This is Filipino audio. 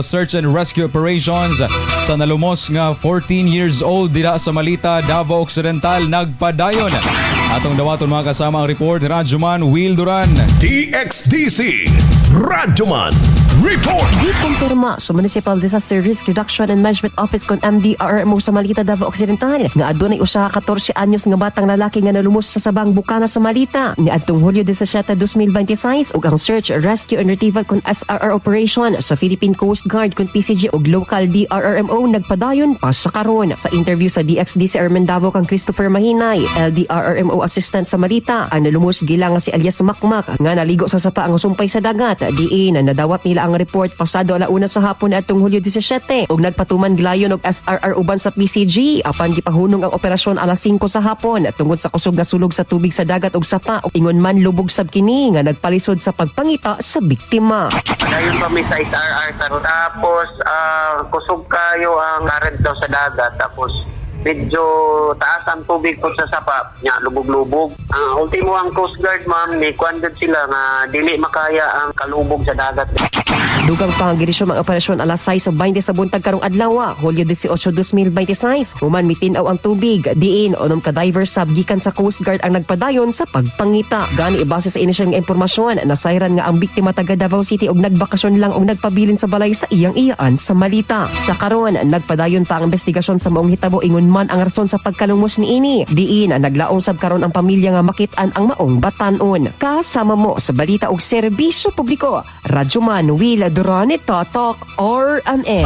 Search and rescue operations sa nalumos nga 14 years old dira sa Malita, Davao Occidental nagpadayon. Atong dawaton mga kasama ang report ni Radyoman Will Duran. DXDC Radyoman Report. Kumpirma sa Municipal Disaster Risk Reduction and Management Office kon MDRRMO sa Malita, Davao Occidental nga adunay usa ka 14 anyos nga batang lalaki nga nalumos sa Sabang Bukana sa Malita niadtong Hulyo 17, 2026 ug ang search, rescue and retrieval kon SRR operation sa Philippine Coast Guard kon PCG ug local DRRMO nagpadayon pa sa karon. Sa interview sa DXDC Airman Davao kang Christopher Mahinay, LDRRMO assistant sa Malita, ang nalumos gila nga si alias Makmak nga naligo sa sapa ang sumpay sa dagat. Diin nadawat nila ang report pasado alauna sa hapon atong Hulyo 17 ug nagpatuman gilayon og SRR uban sa PCG apan gipahunong ang operasyon alas 5 sa hapon tungod sa kusog nga sulog sa tubig sa dagat ug sapa ug ingon man lubog sab kini nga nagpalisod sa pagpangita sa biktima. Dayon pa may sa SRR karon tapos kusog kayo ang current daw sa dagat tapos medyo taas ang tubig po sa sapa nya lubog-lubog. Ultimo ang Coast Guard ma'am ni kuandad sila nga dili makaya ang kalubog sa dagat. Dugang pangirisyon ang operasyon alas 6 sa 20 sa buntag karong adlaw, Hulyo 18, 2026. Human mitinaw ang tubig. Diin unom ka diver sub gikan sa Coast Guard ang nagpadayon sa pagpangita. Gani ibase sa inisyal nga impormasyon, nasayran nga ang biktima taga Davao City og nagbakasyon lang og nagpabilin sa balay sa iyang-iyaan sa Malita. Sa karon, nagpadayon pa ang investigasyon sa maong hitabo ingon man ang rason sa pagkalumos niini. Diin naglaom sab karon ang pamilya nga makit-an ang maong batan-on. Kasama mo sa balita og serbisyo publiko, Radyoman Will Duran, Totok, RMN.